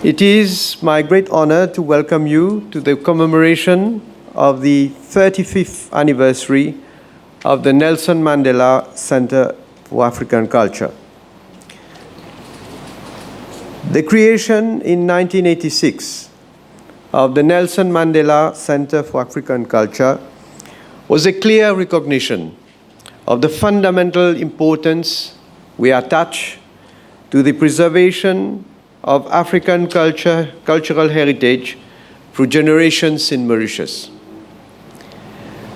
It is my great honor to welcome you to the commemoration of the 35th anniversary of the Nelson Mandela Center for African Culture. The creation in 1986 of the Nelson Mandela Center for African Culture was a clear recognition of the fundamental importance we attach to the preservation of African cultural heritage through generations in Mauritius.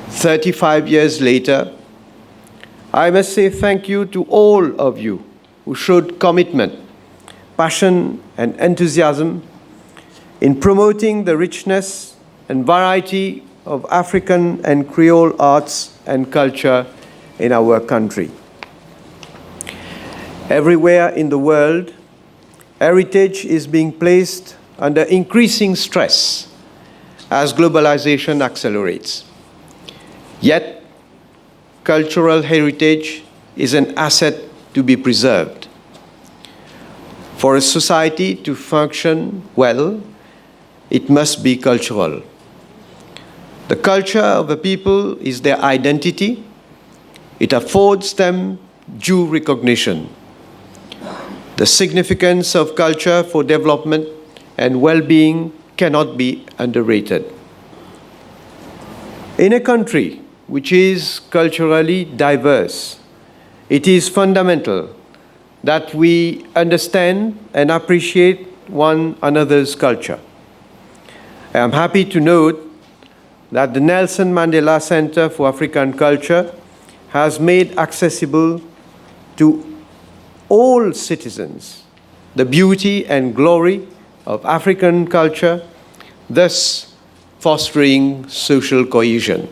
35 years later, I must say thank you to all of you who showed commitment, passion, and enthusiasm in promoting the richness and variety of African and Creole arts and culture in our country. Everywhere in the world, heritage is being placed under increasing stress as globalization accelerates. Yet, cultural heritage is an asset to be preserved. For a society to function well, it must be cultural. The culture of a people is their identity. It affords them due recognition. The significance of culture for development and well-being cannot be underrated. In a country which is culturally diverse, it is fundamental that we understand and appreciate one another's culture. I am happy to note that the Nelson Mandela Center for African Culture has made accessible to all citizens the beauty and glory of African culture, thus fostering social cohesion.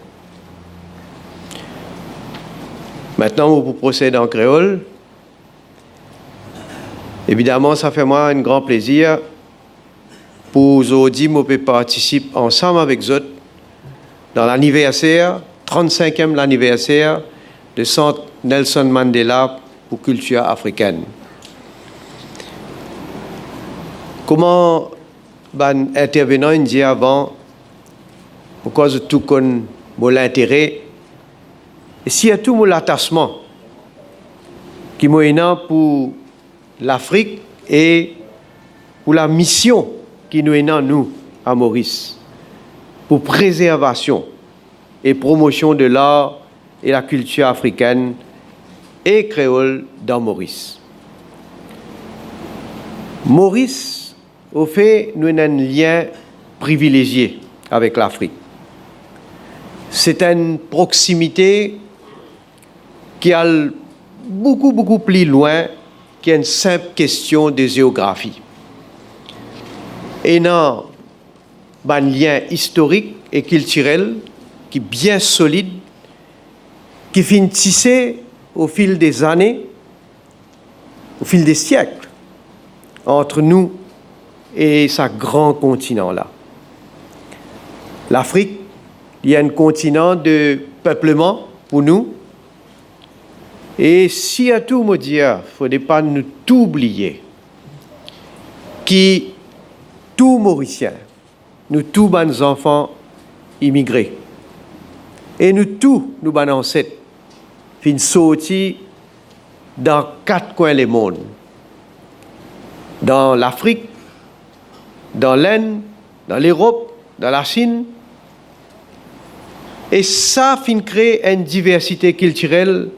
Maintenant, pour procéder en créole, évidemment, ça fait moi un grand plaisir pour aujourd'hui, moi, participer ensemble avec vous dans l'anniversaire, 35e l'anniversaire de Centre Nelson Mandela pour culture africaine. Comment ben intervenant dit avant, pourquoi tout con l'intérêt et s'il y a tout l'attachement qui m'a pour l'Afrique et pour la mission qui nous est nous à Maurice pour préservation et promotion de l'art et la culture africaine et créole dans Maurice. Maurice, au fait, nous avons un lien privilégié avec l'Afrique. C'est une proximité qui a beaucoup plus loin qu'une simple question de géographie. Et non, un lien historique et culturel qui est bien solide, qui finit tissé au fil des années, au fil des siècles, entre nous et ce grand continent-là. L'Afrique, il y a un continent de peuplement pour nous. Et si à tout me dire, il ne faudrait pas nous tout oublier, qui tous Mauriciens, nous tous nos enfants immigrés, et nous tous nos ancêtres, fin sorti dans 4 coins du monde. Dans l'Afrique, dans l'Inde, dans l'Europe, dans la Chine. Et ça fin crée une diversité culturelle,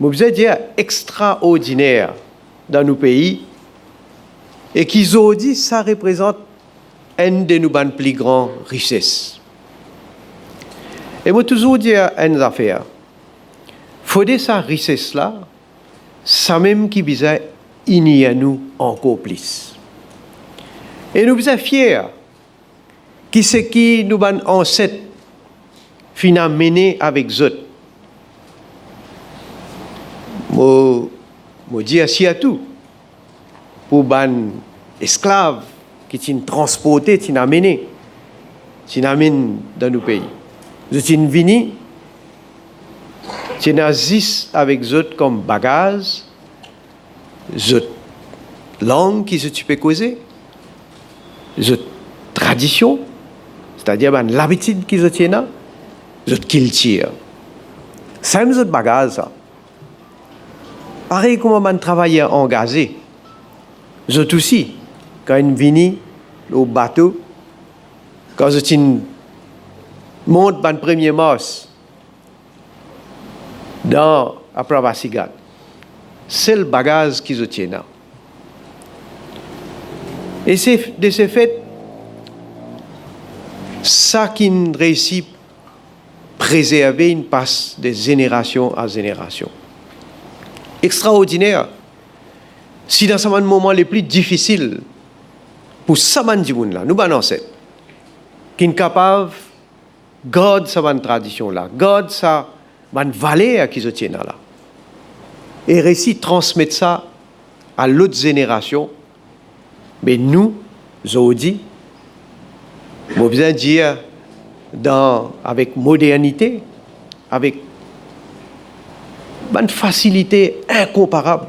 je veux dire, extraordinaire dans nos pays. Et qui aujourd'hui, ça représente une de nos plus grandes richesses. Et moi toujours dire une affaire. Faudrait sa richesse-là, ça même qui vise unir à nous encore plus. Et nous sommes fiers qui c'est qui nous avons ancêtres finalement mené avec eux. Moi dis ainsi à tout. Pour les esclaves qui sont transportés, qui sont amenés, dans nos pays. Ils sont venus, ils agissent avec eux comme bagages, eux langue qui se tu peux causer, de tradition, c'est-à-dire l'habitude qu'ils ont, de culture. C'est un autre bagage, ça. Pareil comme un travailleur engagé. Eux aussi, quand ils viennent au bateau, quand ils montent le 1er mars dans la Pravasigat, c'est le bagage qu'ils ont là. Et c'est de ce fait, ça qui réussit à préserver une passe de génération à génération. Extraordinaire. Si dans ce moment les plus difficiles pour ce monde-là, nous avons ancêtres qui sont capables de garder cette tradition-là, garder cette valeur qu'ils ont là, et réussir à transmettre ça à l'autre génération. Mais nous, aujourd'hui, je besoin dire, avec modernité, avec une facilité incomparable,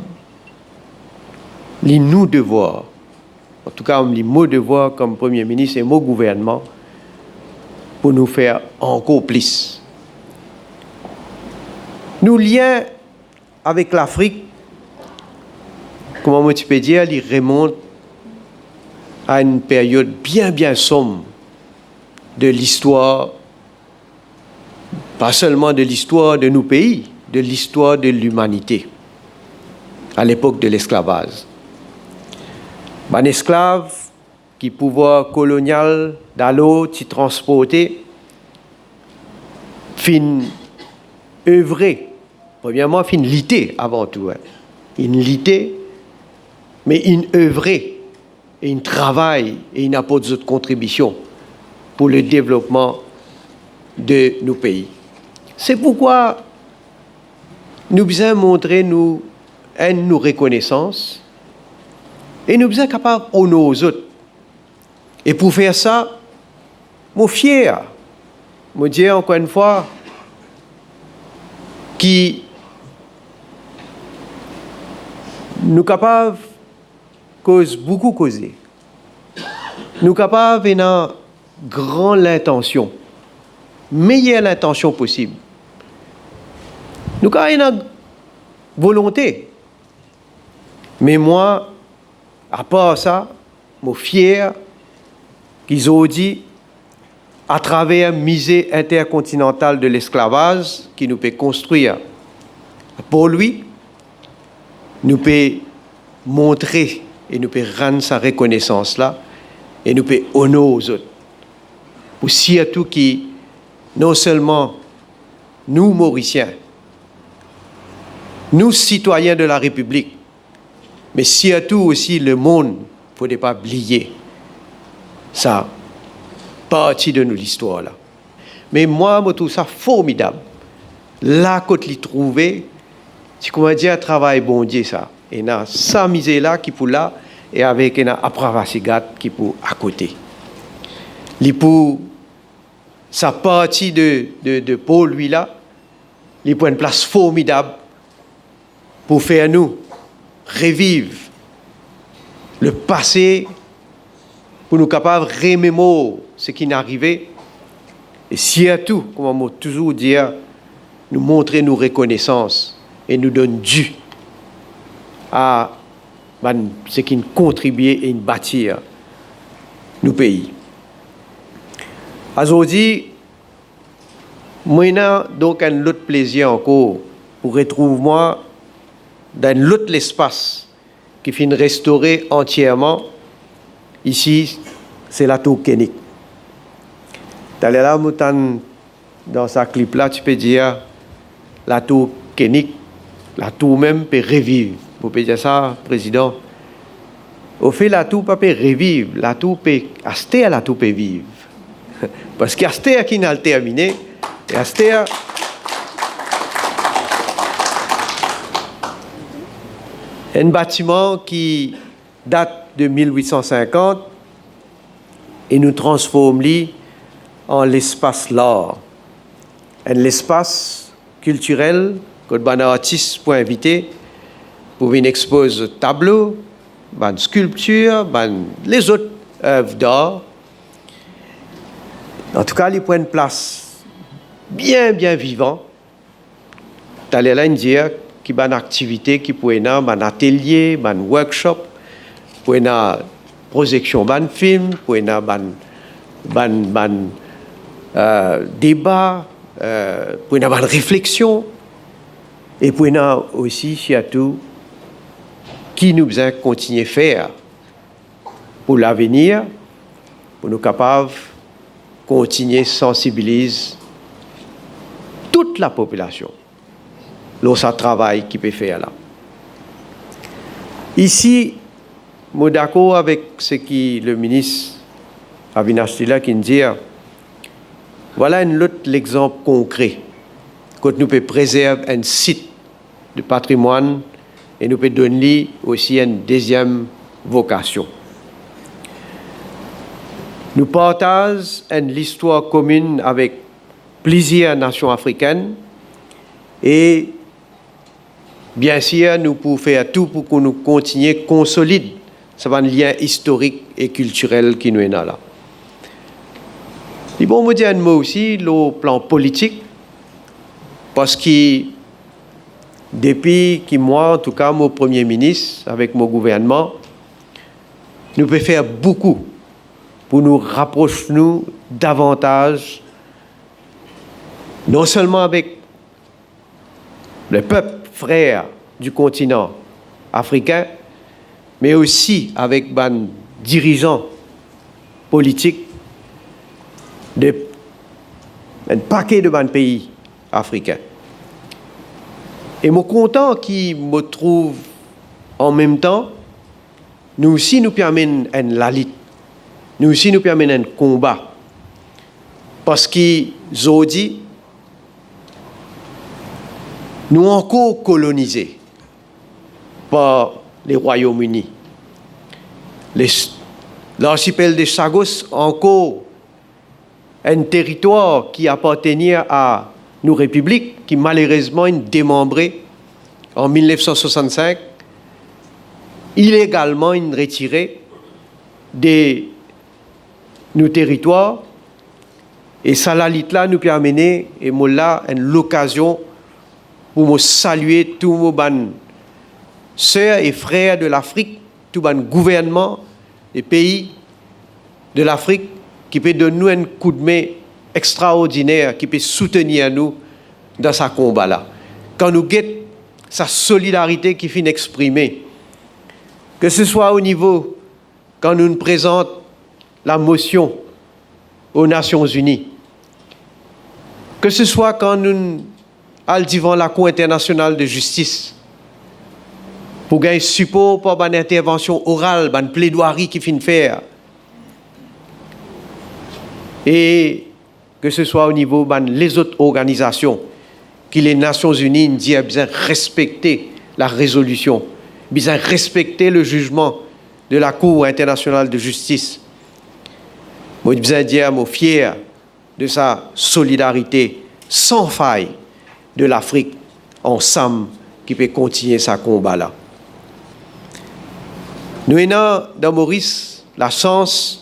les nous devoirs, en tout cas les mots devoirs comme Premier ministre et mon gouvernement, pour nous faire encore plus. Nos liens avec l'Afrique, comment tu peux dire, ils remontent à une période bien sombre de l'histoire, pas seulement de l'histoire de nos pays, de l'histoire de l'humanité, à l'époque de l'esclavage. Un esclave qui pouvoir colonial d'alors t'y transporter, fin œuvrer, premièrement fin lutter avant tout, une lutter, mais une œuvrer, et une travail et une apporte de contribution pour le développement de nos pays. C'est pourquoi nous devons montrer nos reconnaissances et nous sommes capables d'honorer aux autres. Et pour faire ça, je suis fier, je dis encore une fois, qui nous sommes capables de beaucoup causer. Nous sommes capables d'une grande intention, meilleure intention possible. Nous avons une volonté. Mais moi, à part ça, je suis fier qu'ils ont dit, à travers le musée intercontinental de l'esclavage, qui nous peut construire pour lui, nous peut montrer et nous peut rendre sa reconnaissance là, et nous peut honorer aux autres. Pour surtout qui, non seulement nous, Mauriciens, nous, citoyens de la République, mais surtout aussi le monde, il ne faut pas oublier ça, partie de nous l'histoire là. Mais moi, je trouve ça formidable. Là, quand il trouvé, c'est comment dire, travail bon Dieu ça. Et na sa misère là qui pour là et avec un Pravasigat qui pour à côté. Li pour sa partie de Paul lui là, il prend une place formidable pour faire nous revivre le passé, pour nous capables de remémorer ce qui n'est arrivé et surtout, comme on toujours dire, nous montrer nos reconnaissances et nous donner dû à ce qui nous contribue et nous bâtir nos pays. Aujourd'hui, moi, donc un autre plaisir encore pour retrouver moi dans l'autre espace qui finit restauré entièrement. Ici, c'est la tour Kénic. Là, dans ce clip-là, tu peux dire la tour Kénic, la tour même peut revivre. Vous pouvez dire ça, président. Au fait, la tour peut revivre, la tour peut acheter, la tour peut vivre. Parce qu'Astéa qui n'a terminé, et Astéa, un bâtiment qui date de 1850 et nous transforme en l'espace l'art. Un espace culturel que les artistes pour inviter pour venir exposer tableaux, sculptures, les autres œuvres d'art. En tout cas, ils prennent place bien vivant. D'aller là dire qu'il y a une activité qui peut être un atelier, un workshop, peut être une projection d'un film, peut être un débat, peut être une réflexion, et peut être aussi surtout qui nous besoin continuer à faire pour l'avenir, pour nous capables de continuer à sensibiliser toute la population. Lorsqu'un travail qui peut faire là. Ici, je suis d'accord avec ce que le ministre Avinash Tila qui dit. Voilà un autre exemple concret. Quand nous pouvons préserver un site de patrimoine et nous pouvons donner aussi une deuxième vocation. Nous partageons une histoire commune avec plusieurs nations africaines et bien sûr, nous pouvons faire tout pour que nous continuions à consolider ce lien historique et culturel qui nous est là. Et bon, je dire un mot aussi, le plan politique, parce que depuis que moi, en tout cas, mon Premier ministre, avec mon gouvernement, nous pouvons faire beaucoup pour nous rapprocher davantage, non seulement avec le peuple frères du continent africain, mais aussi avec les dirigeants politiques d'un paquet de pays africains. Et je suis content qu'ils me trouvent en même temps, nous aussi nous permettons la lutte, nous aussi nous permettons un combat. Parce que, aujourd'hui, nous encore colonisés par les Royaumes-Unis. L'archipel de Chagos encore un territoire qui appartenait à nos républiques, qui malheureusement est démembré en 1965, illégalement retiré de nos territoires. Et ça, la lutte là nous permet, et moi là, l'occasion pour me saluer tous mes sœurs et frères de l'Afrique, tous les gouvernements des pays de l'Afrique qui peut donner nous un coup de main extraordinaire, qui peut soutenir nous dans ce combat-là. Quand nous guettons sa solidarité qui finit exprimée, que ce soit au niveau, quand nous présentons la motion aux Nations Unies, que ce soit quand nous allons devant la Cour internationale de justice, pour gagner support pour une intervention orale, une plaidoirie qui finit faire, et que ce soit au niveau des autres organisations, que les Nations Unies disent bien respecter la résolution, bien respecter le jugement de la Cour internationale de justice. Je veux dire, je suis fier de sa solidarité sans faille de l'Afrique ensemble qui peut continuer ce combat-là. Nous avons dans Maurice la chance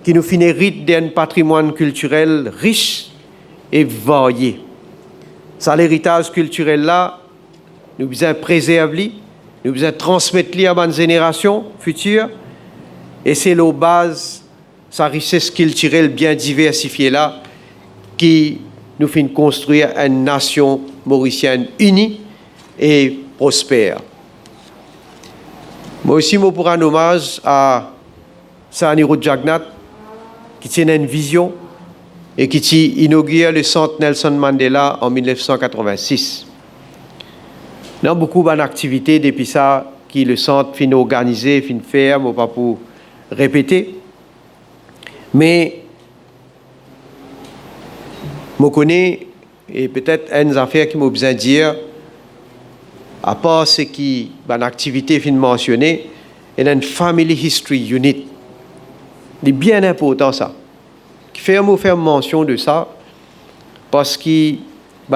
qui nous fait hérite d'un patrimoine culturel riche et varié. Ça, l'héritage culturel-là, nous devons préserver, nous devons transmettre à nos générations futures, et c'est la base, sa richesse culturelle bien diversifiée là, qui nous fait construire une nation mauricienne unie et prospère. Moi aussi, je pour un hommage à Saniro Jagnat, qui tient une vision et qui a inauguré le centre Nelson Mandela en 1986. Il y a beaucoup d'activités depuis ça qui le centre fin organisé, fin faire, je ne vais pas pour répéter. Mais je connais, et peut-être une affaire qui m'a besoin de dire, à part ce qui est une activité fin mentionnée, il y a une Family History Unit. C'est bien important ça. Qui fait faire mention de ça parce que les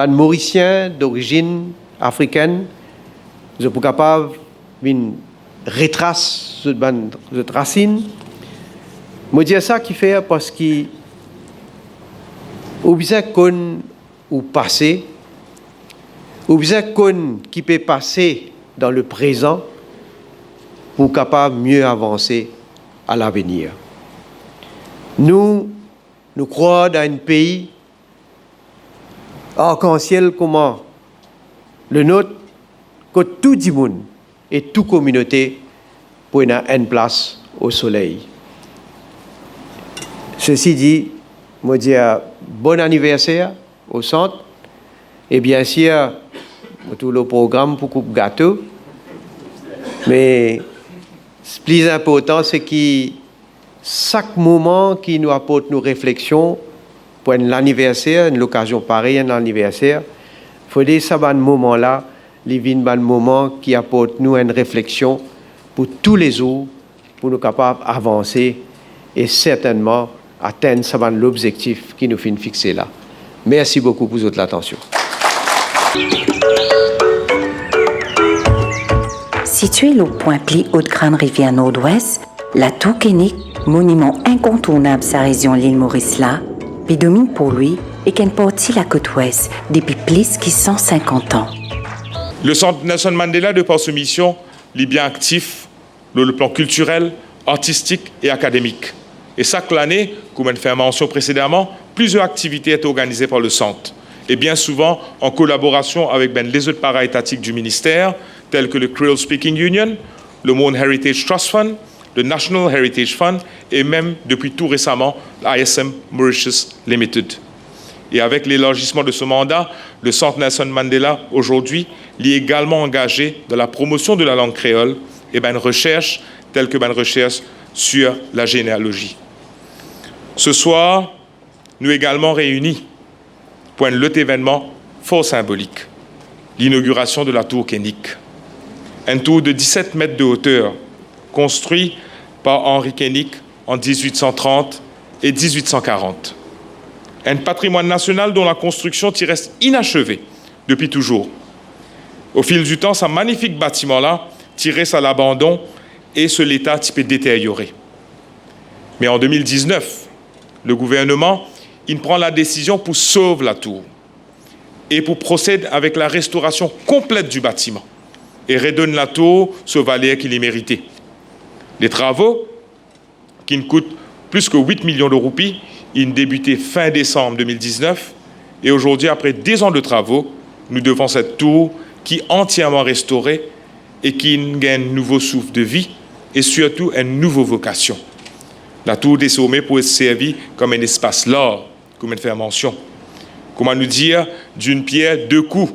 Mauriciens d'origine africaine sont pas capables de retracer cette racine Je dis ça qui fait parce que ou bien qu'on ou passé, ou bien qu'on qui peut passer dans le présent pour capable mieux avancer à l'avenir. Nous croyons dans un pays arc-en-ciel comment le nôtre, que tout le monde et toute communauté pour une place au soleil. Ceci dit, je dis bon anniversaire au centre et bien sûr tout le programme pour coupe gâteau. Mais ce plus important, c'est que chaque moment qui nous apporte nos réflexions pour l'anniversaire, une occasion pareille, un anniversaire, il faut dire ça, un moment-là, il y a un moment qui apporte nous une réflexion pour tous les jours, pour nous capables d'avancer et certainement atteindre l'objectif qui nous fait fixer là. Merci beaucoup pour votre attention. Situé au point pli Haute-Grande-Rivière Nord-Ouest, la Tour Kénik, monument incontournable sa région l'île Maurice là, puis domine pour lui et qu'elle partie la côte ouest depuis plus de 150 ans. Le Centre Nelson Mandela, de par sa mission, est bien actif dans le plan culturel, artistique et académique. Et chaque année, comme on fait mention précédemment, plusieurs activités sont organisées par le Centre. Et bien souvent en collaboration avec les autres para-étatiques du ministère, tels que le Creole Speaking Union, le Monde Heritage Trust Fund, le National Heritage Fund et même depuis tout récemment l'ISM Mauritius Limited. Et avec l'élargissement de ce mandat, le Centre Nelson Mandela aujourd'hui est également engagé dans la promotion de la langue créole et une recherche telle que une recherche sur la généalogie. Ce soir, nous également réunis pour un autre événement fort symbolique, l'inauguration de la tour Kénik. Un tour de 17 mètres de hauteur, construit par Henri Kénik en 1830 et 1840. Un patrimoine national dont la construction y reste inachevée depuis toujours. Au fil du temps, ce magnifique bâtiment-là reste à l'abandon et ce l'état peut détériorer. Mais en 2019, le gouvernement prend la décision pour sauver la tour et pour procéder avec la restauration complète du bâtiment et redonne la tour ce valeur qu'il est mérité. Les travaux, qui ne coûtent plus que 8 millions de roupies, ils ont débuté fin décembre 2019 et aujourd'hui, après 10 ans de travaux, nous devons cette tour qui est entièrement restaurée et qui gagne un nouveau souffle de vie et surtout une nouvelle vocation. La tour des sommets peut être servie comme un espace l'art, comme elle fait mention. Comment nous dire, d'une pierre, deux coups.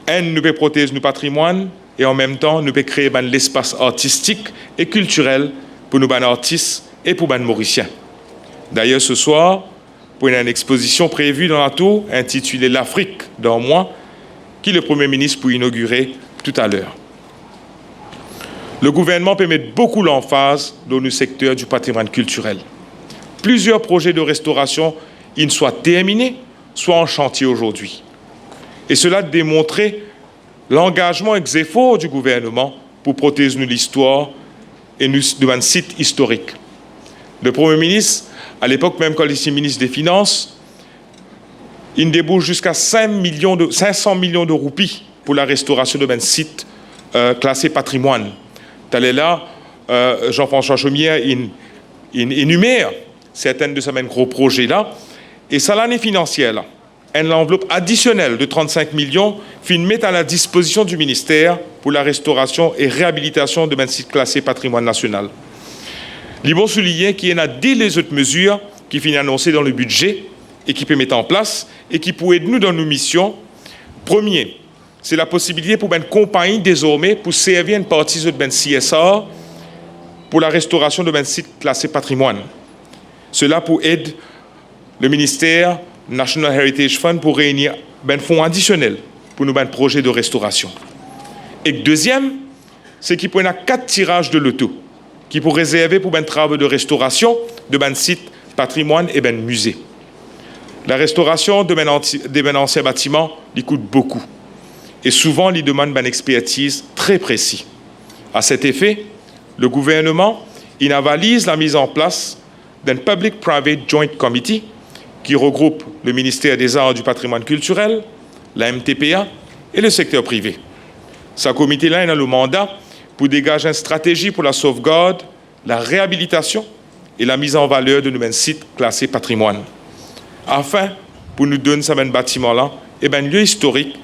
Nous peut protéger nos patrimoines et en même temps, nous peut créer l'espace artistique et culturel pour nos artistes et pour les Mauriciens. D'ailleurs, ce soir, pour une exposition prévue dans la tour intitulée L'Afrique dans moi, qui le Premier ministre pour inaugurer tout à l'heure. Le gouvernement peut mettre beaucoup l'emphase dans le secteur du patrimoine culturel. Plusieurs projets de restauration, ils soient terminés, soit en chantier aujourd'hui. Et cela démontrait l'engagement ex-aequo du gouvernement pour protéger l'histoire et de site historique. Le Premier ministre, à l'époque même quand il était ministre des Finances, il débouche jusqu'à 500 millions de roupies pour la restauration de sites classés patrimoine. Tel là, Jean-François Chaumière énumère certaines de ces gros projets-là. Et ça, l'année financière, une enveloppe additionnelle de 35 millions met à la disposition du ministère pour la restauration et réhabilitation de sites classés patrimoine national. Il faut souligner qu'il y en a dès les autres mesures qui finissent annoncées dans le budget et qui peuvent mettre en place et qui pourraient aider nous dans nos missions. Premier, c'est la possibilité pour une compagnie désormais pour servir une partie de CSR pour la restauration de sites classés patrimoine. Cela pour aider le ministère National Heritage Fund pour réunir un fonds additionnel pour nos projets de restauration. Et deuxième, c'est qu'il y a 4 tirages de loto qui pour réserver pour un travail de restauration de sites patrimoine et musées. La restauration de anciens bâtiments, il coûte beaucoup. Et souvent, il demande une expertise très précise. À cet effet, le gouvernement il avalise la mise en place d'un Public-Private Joint Committee qui regroupe le ministère des Arts et du Patrimoine culturel, la MTPA et le secteur privé. Ce comité-là a le mandat pour dégager une stratégie pour la sauvegarde, la réhabilitation et la mise en valeur de nos sites classés patrimoine, afin pour nous donner ce bâtiment-là un lieu historique,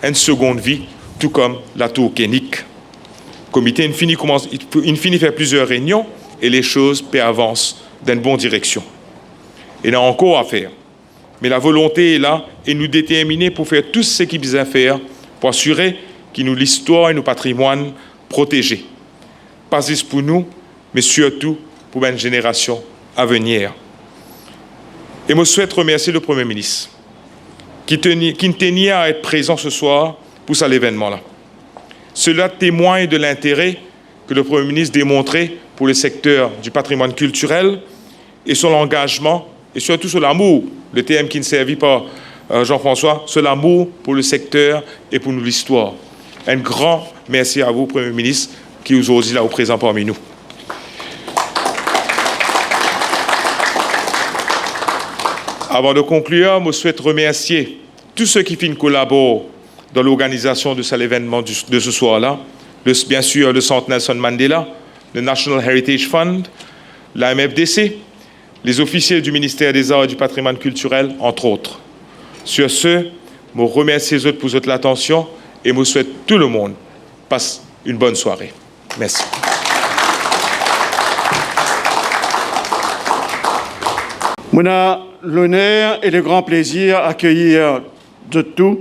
une seconde vie, tout comme la tour Kénic. Le comité infini fait plusieurs réunions et les choses avancent dans une bonne direction. Il y a encore à faire, mais la volonté est là et nous déterminer pour faire tout ce qu'il faut faire pour assurer que nous l'histoire et nos patrimoines protégés. Pas juste pour nous, mais surtout pour une génération à venir. Et je souhaite remercier le Premier ministre qui tenait à être présent ce soir pour cet événement-là. Cela témoigne de l'intérêt que le Premier ministre démontrait pour le secteur du patrimoine culturel et son engagement et surtout sur l'amour, le thème qui ne servit pas Jean-François, sur l'amour pour le secteur et pour l'histoire. Un grand merci à vous, Premier ministre, qui est aujourd'hui là au présent parmi nous. Avant de conclure, je souhaite remercier tous ceux qui collaborent dans l'organisation de cet événement de ce soir-là. Bien sûr, le Centre Nelson Mandela, le National Heritage Fund, la MFDC, les officiers du ministère des Arts et du Patrimoine culturel, entre autres. Sur ce, je remercie les autres pour votre attention et je souhaite tout le monde passe une bonne soirée. Merci. On a l'honneur et le grand plaisir d'accueillir de tout,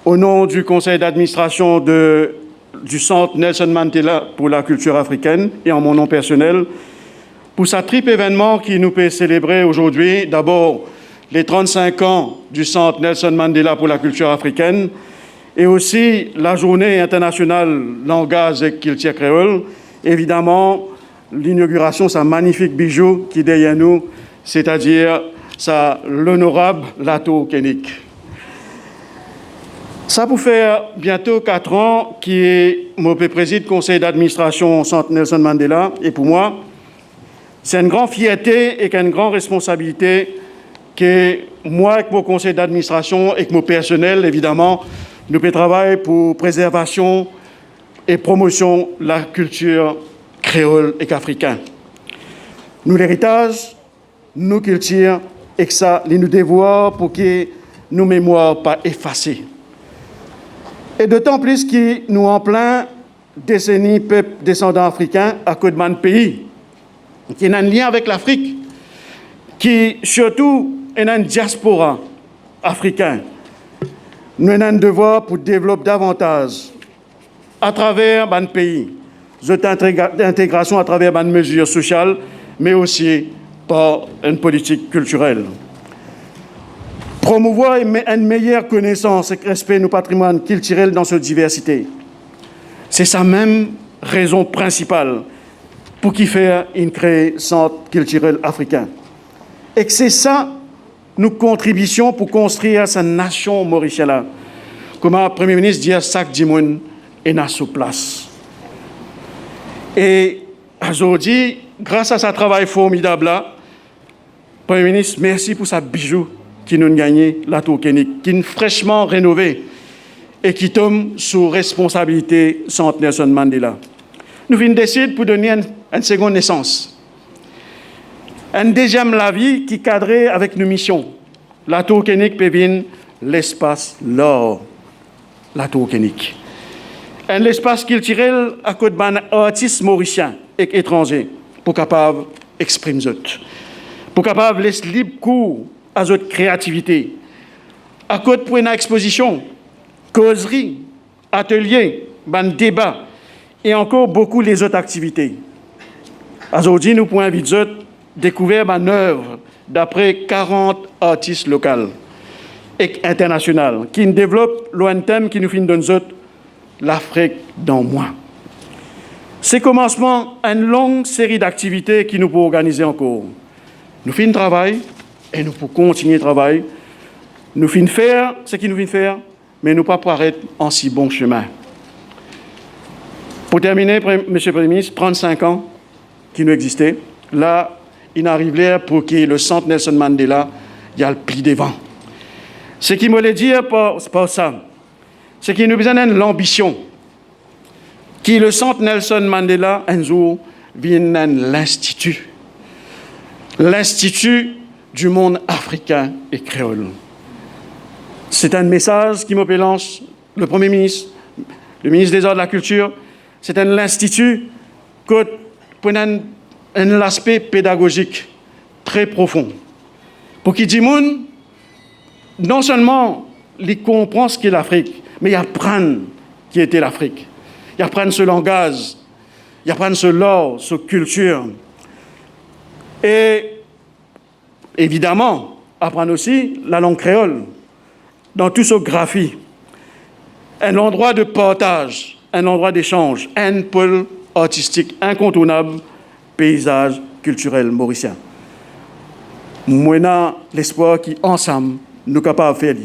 au nom du conseil d'administration du Centre Nelson Mandela pour la culture africaine et en mon nom personnel, pour ce triple événement qui nous peut célébrer aujourd'hui. D'abord, les 35 ans du Centre Nelson Mandela pour la culture africaine et aussi la journée internationale langage et culture créole. Évidemment, l'inauguration, c'est un magnifique bijou qui est derrière nous, c'est-à-dire l'honorable Lato Kénic. Ça pour faire bientôt 4 ans que je préside le conseil d'administration au Centre Nelson Mandela. Et pour moi, c'est une grande fierté et une grande responsabilité que moi, avec mon conseil d'administration et que mon personnel, évidemment, nous pouvons travailler pour préservation et promotion de la culture créole et africaine. Nous, l'héritage, nos cultures, et que ça, nous devoirs pour que nos mémoires pas effacées. Et d'autant plus que nous en plein décennie peuple descendant africain à côté de mon pays, qui a un lien avec l'Afrique, qui surtout est une diaspora africaine. Nous avons un devoir pour développer davantage à travers mon pays, d'intégration à travers une mesure sociale, mais aussi par une politique culturelle. Promouvoir une meilleure connaissance et respect de nos patrimoines culturels dans cette diversité. C'est sa même raison principale pour qui faire une créer centre culturel africain. Et que c'est ça nos contributions pour construire cette nation mauricienne. Comme le Premier ministre dit, chaque dimoun est à sa place. Et aujourd'hui, grâce à ce travail formidable là, Premier ministre, merci pour ce bijou qui nous a gagné, la tour Kénic, qui est fraîchement rénové et qui tombe sous responsabilité Centre Nelson Mandela. Nous venons décider pour donner une seconde naissance. Un deuxième la vie qui cadrait avec nos missions. La tour Kénic peut venir l'espace l'or. La tour Kénic. Un espace culturel à côté d'un artiste mauricien et étranger pour capable d'exprimer ça. Pour capable de laisser libre cours à notre créativité. À côté pour une exposition, causerie, atelier, un débat et encore beaucoup les autres activités. Aujourd'hui, nous pouvons inviter découvrir une œuvre d'après 40 artistes locaux et internationaux qui développent l'ONTM qui nous fait donner l'Afrique dans moi. C'est commencement une longue série d'activités qui nous pouvons organiser encore. Nous faisons un travail et nous pouvons continuer le travail. Nous faisons faire ce qu'il nous fait faire, mais nous ne pouvons pas arrêter en si bon chemin. Pour terminer, M. le Premier ministre, 35 ans, qui nous existait. Là, il arrive là pour que le centre Nelson Mandela, il y a le pli devant. Ce qui me le dit par ça, c'est qu'il nous besoin de l'ambition. Qui le centre Nelson Mandela, un jour, vient l'institut. L'institut du monde africain et créole. C'est un message qui me lance le Premier ministre, le ministre des Arts et de la Culture. C'est un institut qui a un aspect pédagogique très profond. Pour qu'il dise, non seulement il comprend ce qu'est l'Afrique, mais il apprend qui était l'Afrique. Il apprend ce langage, il apprend ce lore, cette culture. Et évidemment, apprendre aussi la langue créole dans tout ce graphie. Un endroit de partage, un endroit d'échange, un pôle artistique incontournable, paysage culturel mauricien. Moi, l'espoir qu'ensemble, nous sommes capables de faire.